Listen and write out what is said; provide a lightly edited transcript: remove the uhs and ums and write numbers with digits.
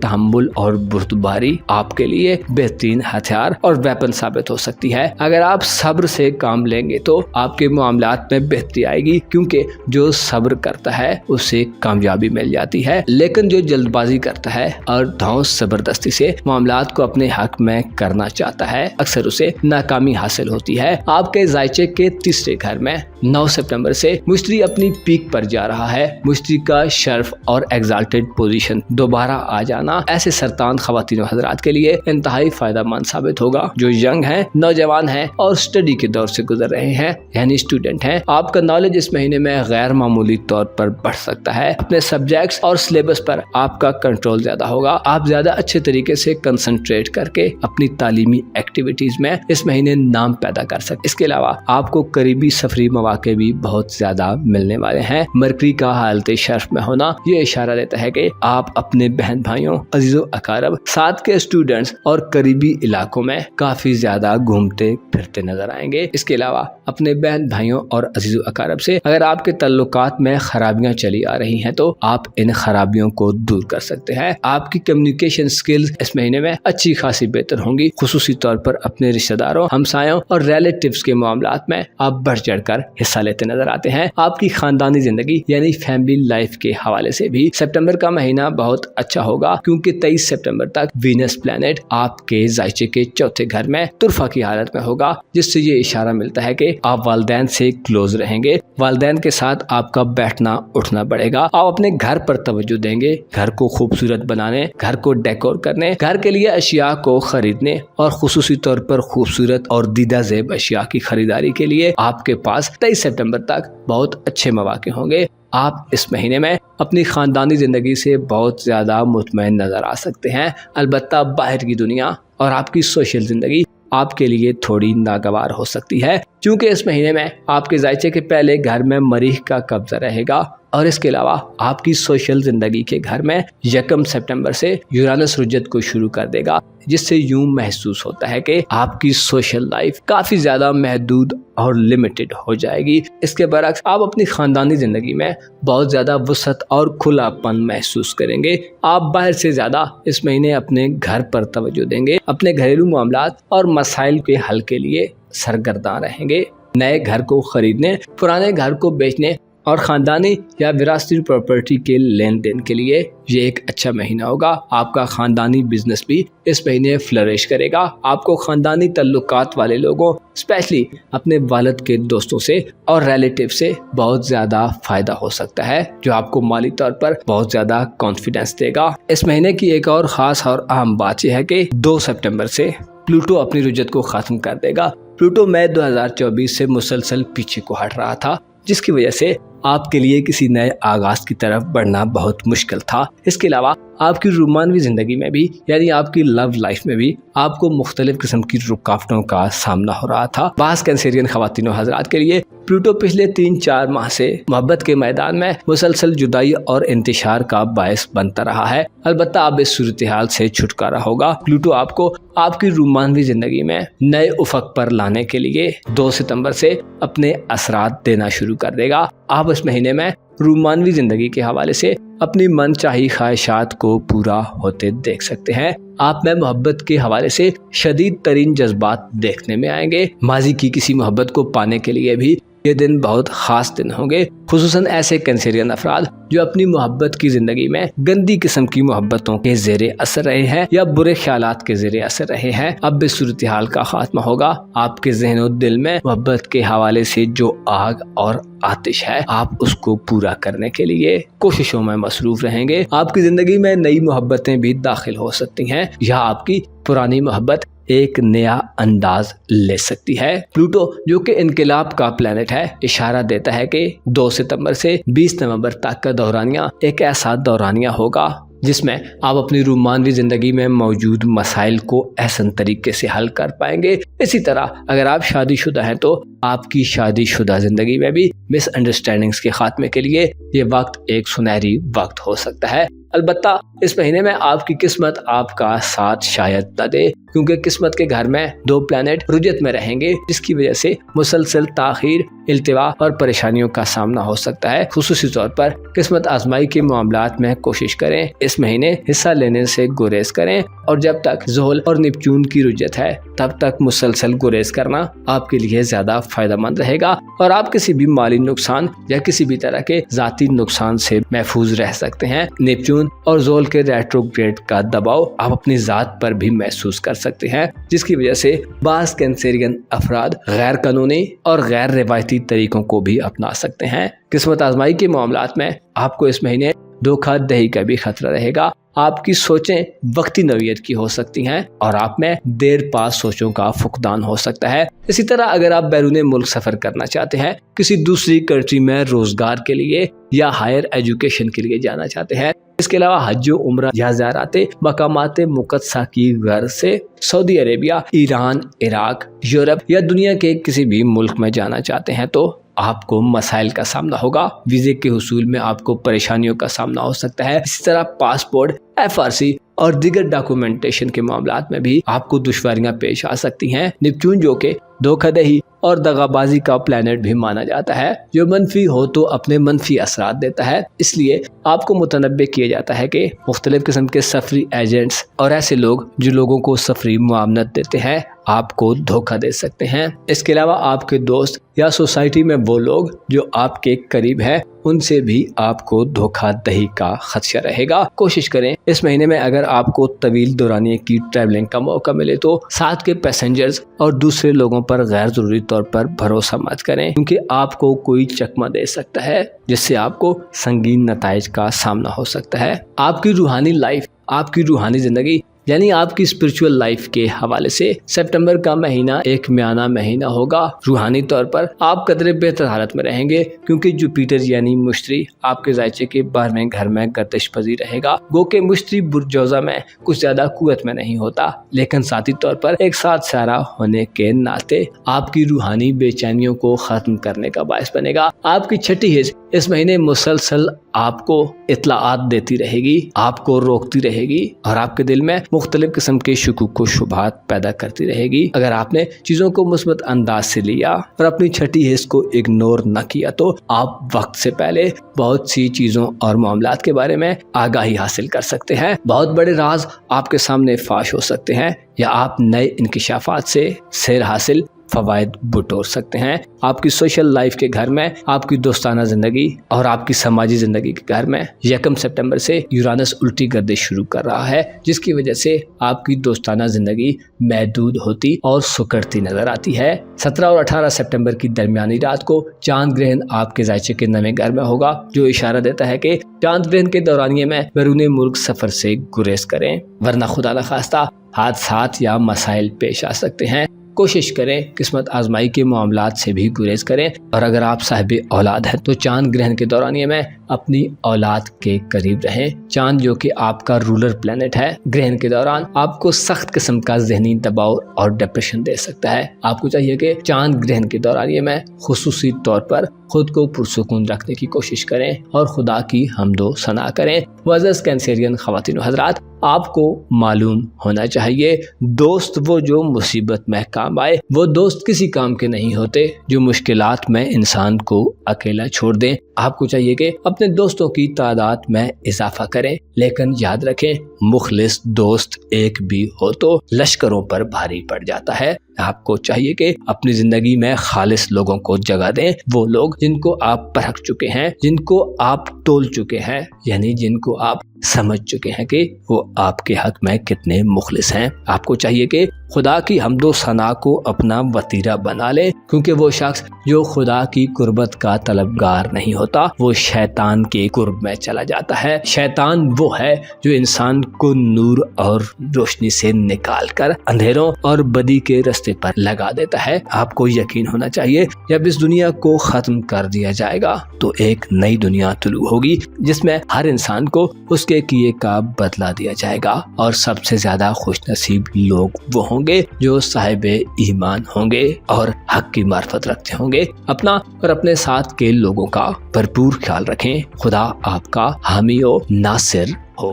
تحمل اور بردباری آپ کے لیے بہترین ہتھیار اور ویپن ثابت ہو سکتی ہے۔ اگر آپ صبر سے کام لیں گے تو آپ کے معاملات میں بہتری آئے گی، کیونکہ جو صبر کرتا ہے اسے کامیابی مل جاتی ہے، لیکن جو جلد بازی کرتا ہے اور دھوس زبردستی سے معاملات کو اپنے حق میں کرنا چاہتا ہے، اکثر اسے ناکامی حاصل ہوتی ہے۔ آپ کے ذائچے کے تیسرے گھر میں 9 ستمبر سے مشتری اپنی پیک پر جا رہا ہے۔ مشتری کا شرف اور ایگزالٹڈ پوزیشن دوبارہ آ جانا ایسے سرطان خواتین و حضرات کے لیے انتہائی فائدہ مند ثابت ہوگا جو ینگ ہیں، نوجوان ہیں اور اسٹڈی کے دور سے گزر رہے ہیں، یعنی اسٹوڈنٹ ہیں۔ آپ کا نالج اس مہینے میں غیر معمولی طور پر بڑھ سکتا ہے۔ اپنے سبجیکٹس اور سلیبس پر آپ کا کنٹرول زیادہ ہوگا۔ آپ زیادہ اچھے طریقے سے کنسنٹریٹ کر کے اپنی تعلیمی ایکٹیویٹیز میں اس مہینے نام پیدا کر سکتے۔ اس کے علاوہ آپ کو قریبی سفری مواقع بھی بہت زیادہ ملنے والے ہیں۔ مرکری کا حالت شرف میں ہونا یہ اشارہ دیتا ہے کہ آپ اپنے بہن بھائیوں، عزیز و اقارب، ساتھ کے اسٹوڈنٹس اور قریبی علاقوں میں کافی زیادہ گھومتے پھرتے نظر آئیں گے۔ اس کے علاوہ اپنے بہن بھائیوں اور عزیز و اقارب سے اگر آپ کے تعلقات میں خرابیاں چلی آ رہی ہیں تو آپ ان خرابیوں کو دور کر سکتے ہیں۔ آپ کی کمیونیکیشن سکلز اس مہینے میں اچھی خاصی بہتر ہوں گی، خصوصی طور پر اپنے رشتہ داروں، ہمسایوں اور ریلیٹیوز کے معاملات میں آپ بڑھ چڑھ کر حصہ لیتے نظر آتے ہیں۔ آپ کی خاندانی زندگی یعنی فیملی لائف کے حوالے سے بھی سپتمبر کا مہینہ بہت اچھا ہوگا، کیونکہ 23 سپتمبر تک وینس پلانٹ آپ کے ذائچے کے چوتھے گھر میں طرفہ کی حالت میں ہوگا، جس سے یہ اشارہ ملتا ہے کہ آپ والدین سے کلوز رہیں گے، والدین کے ساتھ آپ کا بیٹھنا اٹھنا بڑھے گا۔ آپ اپنے گھر پر توجہ دیں گے، گھر کو خوبصورت بنانے، گھر کو ڈیکور کرنے، گھر کے لیے اشیاء کو خریدنے اور خصوصی طور پر خوبصورت اور دیدہ زیب اشیاء کی خریداری کے لیے آپ کے پاس 23 سپتمبر تک بہت اچھے مواقع ہوں گے۔ آپ اس مہینے میں اپنی خاندانی زندگی سے بہت زیادہ مطمئن نظر آ سکتے ہیں، البتہ باہر کی دنیا اور آپ کی سوشل زندگی آپ کے لیے تھوڑی ناگوار ہو سکتی ہے، کیونکہ اس مہینے میں آپ کے ذائچے کے پہلے گھر میں مریخ کا قبضہ رہے گا، اور اس کے علاوہ آپ کی سوشل زندگی کے گھر میں 1 سپتمبر سے یورانس رجت کو شروع کر دے گا، جس سے یوں محسوس ہوتا ہے کہ آپ کی سوشل لائف کافی زیادہ محدود اور لمیٹڈ ہو جائے گی۔ اس کے برعکس آپ اپنی خاندانی زندگی میں بہت زیادہ وسعت اور کھلا پن محسوس کریں گے۔ آپ باہر سے زیادہ اس مہینے اپنے گھر پر توجہ دیں گے، اپنے گھریلو معاملات اور مسائل کے حل کے لیے سرگرداں رہیں گے۔ نئے گھر کو خریدنے، پرانے گھر کو بیچنے اور خاندانی یا وراثتی پراپرٹی کے لین دین کے لیے یہ ایک اچھا مہینہ ہوگا۔ آپ کا خاندانی بزنس بھی اس مہینے فلرش کرے گا۔ آپ کو خاندانی تعلقات والے لوگوں، اسپیشلی اپنے والد کے دوستوں سے اور ریلیٹیو سے بہت زیادہ فائدہ ہو سکتا ہے، جو آپ کو مالی طور پر بہت زیادہ کانفیڈنس دے گا۔ اس مہینے کی ایک اور خاص اور اہم بات یہ ہے کہ 2 سپتمبر سے پلوٹو اپنی رجت کو ختم کر دے گا۔ پلوٹو مئی 2024 سے مسلسل پیچھے کو ہٹ رہا تھا، جس کی وجہ سے آپ کے لیے کسی نئے آغاز کی طرف بڑھنا بہت مشکل تھا۔ اس کے علاوہ آپ کی رومانوی زندگی میں بھی، یعنی آپ کی لو لائف میں بھی آپ کو مختلف قسم کی رکاوٹوں کا سامنا ہو رہا تھا۔ بعض کینسیرین خواتین و حضرات کے لیے پلوٹو پچھلے 3-4 ماہ سے محبت کے میدان میں مسلسل جدائی اور انتشار کا باعث بنتا رہا ہے، البتہ اب اس صورتحال سے چھٹکارا ہوگا۔ پلوٹو آپ کو آپ کی رومانوی زندگی میں نئے افق پر لانے کے لیے 2 ستمبر سے اپنے اثرات دینا شروع کر دے گا۔ آپ اس مہینے میں رومانوی زندگی کے حوالے سے اپنی من چاہی خواہشات کو پورا ہوتے دیکھ سکتے ہیں۔ آپ میں محبت کے حوالے سے شدید ترین جذبات دیکھنے میں آئیں گے۔ ماضی کی کسی محبت کو پانے کے لیے بھی یہ دن بہت خاص دن ہوں گے، خصوصاً ایسے کینسیرین افراد جو اپنی محبت کی زندگی میں گندی قسم کی محبتوں کے زیر اثر رہے ہیں یا برے خیالات کے زیر اثر رہے ہیں۔ اب اس صورتحال کا خاتمہ ہوگا۔ آپ کے ذہن و دل میں محبت کے حوالے سے جو آگ اور آتش ہے، آپ اس کو پورا کرنے کے لیے کوششوں میں مصروف رہیں گے۔ آپ کی زندگی میں نئی محبتیں بھی داخل ہو سکتی ہیں یا آپ کی پرانی محبت ایک نیا انداز لے سکتی ہے۔ پلوٹو جو کہ انقلاب کا پلانٹ ہے، اشارہ دیتا ہے کہ 2 ستمبر سے 20 نومبر تک کا دورانیہ ایک ایسا دورانیہ ہوگا جس میں آپ اپنی رومانوی زندگی میں موجود مسائل کو احسن طریقے سے حل کر پائیں گے۔ اسی طرح اگر آپ شادی شدہ ہیں تو آپ کی شادی شدہ زندگی میں بھی مس انڈرسٹینڈنگز کے خاتمے کے لیے یہ وقت ایک سنہری وقت ہو سکتا ہے۔ البتہ اس مہینے میں آپ کی قسمت آپ کا ساتھ شاید نہ دے، کیونکہ قسمت کے گھر میں 2 پلانٹ رجت میں رہیں گے، جس کی وجہ سے مسلسل تاخیر، التوا اور پریشانیوں کا سامنا ہو سکتا ہے۔ خصوصی طور پر قسمت آزمائی کے معاملات میں کوشش کریں، اس مہینے حصہ لینے سے گریز کریں، اور جب تک زحل اور نیپچون کی رجت ہے تب تک مسلسل گریز کرنا آپ کے لیے زیادہ فائدہ مند رہے گا، اور آپ کسی بھی مالی نقصان یا کسی بھی طرح کے ذاتی نقصان سے محفوظ رہ سکتے ہیں۔ نیپچون اور زحل کے ریٹروگریڈ کا دباؤ آپ اپنی ذات پر بھی محسوس کر سکتے ہیں، جس کی وجہ سے بعض کینسیرین افراد غیر قانونی اور غیر روایتی طریقوں کو بھی اپنا سکتے ہیں۔ قسمت آزمائی کے معاملات میں آپ کو اس مہینے دھوکہ دہی کا بھی خطرہ رہے گا۔ آپ کی سوچیں وقتی نوعیت کی ہو سکتی ہیں اور آپ میں دیر پاس سوچوں کا فقدان ہو سکتا ہے۔ اسی طرح اگر آپ بیرون ملک سفر کرنا چاہتے ہیں، کسی دوسری کنٹری میں روزگار کے لیے یا ہائر ایجوکیشن کے لیے جانا چاہتے ہیں، اس کے علاوہ حج و عمرہ یا زیارات مقامات مقدسہ کی غرض سے سعودی عربیہ، ایران، عراق، یورپ یا دنیا کے کسی بھی ملک میں جانا چاہتے ہیں تو آپ کو مسائل کا سامنا ہوگا۔ ویزے کے حصول میں آپ کو پریشانیوں کا سامنا ہو سکتا ہے۔ اسی طرح پاسپورٹ، FRC اور دیگر ڈاکومنٹیشن کے معاملات میں بھی آپ کو دشواریاں پیش آ سکتی ہیں۔ نیپچون جو کہ دھوکہ دہی اور دغا بازی کا پلانٹ بھی مانا جاتا ہے، جو منفی ہو تو اپنے منفی اثرات دیتا ہے، اس لیے آپ کو متنبہ کیا جاتا ہے کہ مختلف قسم کے سفری ایجنٹس اور ایسے لوگ جو لوگوں کو سفری معاونت دیتے ہیں آپ کو دھوکہ دے سکتے ہیں۔ اس کے علاوہ آپ کے دوست یا سوسائٹی میں وہ لوگ جو آپ کے قریب ہیں ان سے بھی آپ کو دھوکہ دہی کا خدشہ رہے گا۔ کوشش کریں اس مہینے میں اگر آپ کو طویل دورانیے کی ٹریولنگ کا موقع ملے تو ساتھ کے پیسنجرز اور دوسرے لوگوں پر غیر ضروری طور پر بھروسہ مت کریں، کیونکہ آپ کو کوئی چکمہ دے سکتا ہے جس سے آپ کو سنگین نتائج کا سامنا ہو سکتا ہے۔ آپ کی روحانی لائف، آپ کی روحانی زندگی یعنی آپ کی اسپرچول لائف کے حوالے سے سپتمبر کا مہینہ ایک میانہ مہینہ ہوگا۔ روحانی طور پر آپ قدرے بہتر حالت میں رہیں گے، کیونکہ جوپیٹر یعنی مشتری آپ کے ذائچے کے 12ویں گھر میں گردش پذیر رہے گا۔ گو کہ مشتری برج جوزہ میں کچھ زیادہ قوت میں نہیں ہوتا، لیکن ذاتی طور پر ایک ساتھ سیارہ ہونے کے ناطے آپ کی روحانی بے چینیوں کو ختم کرنے کا باعث بنے گا۔ آپ کی چھٹی حص اس مہینے مسلسل آپ کو اطلاعات دیتی رہے گی، آپ کو روکتی رہے گی اور آپ کے دل میں مختلف قسم کے شکوک و شبہات پیدا کرتی رہے گی۔ اگر آپ نے چیزوں کو مثبت انداز سے لیا اور اپنی چھٹی حص کو اگنور نہ کیا تو آپ وقت سے پہلے بہت سی چیزوں اور معاملات کے بارے میں آگاہی حاصل کر سکتے ہیں۔ بہت بڑے راز آپ کے سامنے فاش ہو سکتے ہیں یا آپ نئے انکشافات سے سیر حاصل فوائد بٹور سکتے ہیں۔ آپ کی سوشل لائف کے گھر میں، آپ کی دوستانہ زندگی اور آپ کی سماجی زندگی کے گھر میں 1 سپتمبر سے یورانس الٹی گردش شروع کر رہا ہے، جس کی وجہ سے آپ کی دوستانہ زندگی محدود ہوتی اور سکڑتی نظر آتی ہے۔ 17 اور 18 سپتمبر کی درمیانی رات کو چاند گرہن آپ کے ذائچے کے 9ویں گھر میں ہوگا، جو اشارہ دیتا ہے کہ چاند گرہن کے دورانیے میں بیرون ملک سفر سے گریز کریں، ورنہ خدا نخواستہ حادثات یا مسائل پیش آ سکتے ہیں۔ کوشش کریں قسمت آزمائی کے معاملات سے بھی گریز کریں، اور اگر آپ صاحب اولاد ہیں تو چاند گرہن کے دورانیے میں اپنی اولاد کے قریب رہیں۔ چاند جو کہ آپ کا رولر پلانٹ ہے، گرہن کے دوران آپ کو سخت قسم کا ذہنی دباؤ اور ڈپریشن دے سکتا ہے۔ آپ کو چاہیے کہ چاند گرہن کے دورانیے میں خصوصی طور پر خود کو پرسکون رکھنے کی کوشش کریں اور خدا کی حمد و ثنا کریں۔ معزز کینسیرین خواتین و حضرات، آپ کو معلوم ہونا چاہیے دوست وہ جو مصیبت میں کام آئے، وہ دوست کسی کام کے نہیں ہوتے جو مشکلات میں انسان کو اکیلا چھوڑ دیں۔ آپ کو چاہیے کہ اپنے دوستوں کی تعداد میں اضافہ کریں، لیکن یاد رکھیں مخلص دوست ایک بھی ہو تو لشکروں پر بھاری پڑ جاتا ہے۔ آپ کو چاہیے کہ اپنی زندگی میں خالص لوگوں کو جگہ دیں، وہ لوگ جن کو آپ پرکھ چکے ہیں، جن کو آپ تول چکے ہیں، یعنی جن کو آپ سمجھ چکے ہیں کہ وہ آپ کے حق میں کتنے مخلص ہیں۔ آپ کو چاہیے کہ خدا کی حمد و ثنا کو اپنا وتیرہ بنا لے، کیونکہ وہ شخص جو خدا کی قربت کا طلبگار نہیں ہوتا وہ شیطان کے قرب میں چلا جاتا ہے۔ شیطان وہ ہے جو انسان کو نور اور روشنی سے نکال کر اندھیروں اور بدی کے رستے پر لگا دیتا ہے۔ آپ کو یقین ہونا چاہیے جب اس دنیا کو ختم کر دیا جائے گا تو ایک نئی دنیا طلوع ہوگی جس میں ہر انسان کو اس کے کیے کا بدلہ دیا جائے گا، اور سب سے زیادہ خوش نصیب لوگ وہ ہوں ہوں گے جو صاحب ایمان ہوں گے اور حق کی معرفت رکھتے ہوں گے۔ اپنا اور اپنے ساتھ کے لوگوں کا بھرپور خیال رکھیں۔ خدا آپ کا حامی و ناصر ہو۔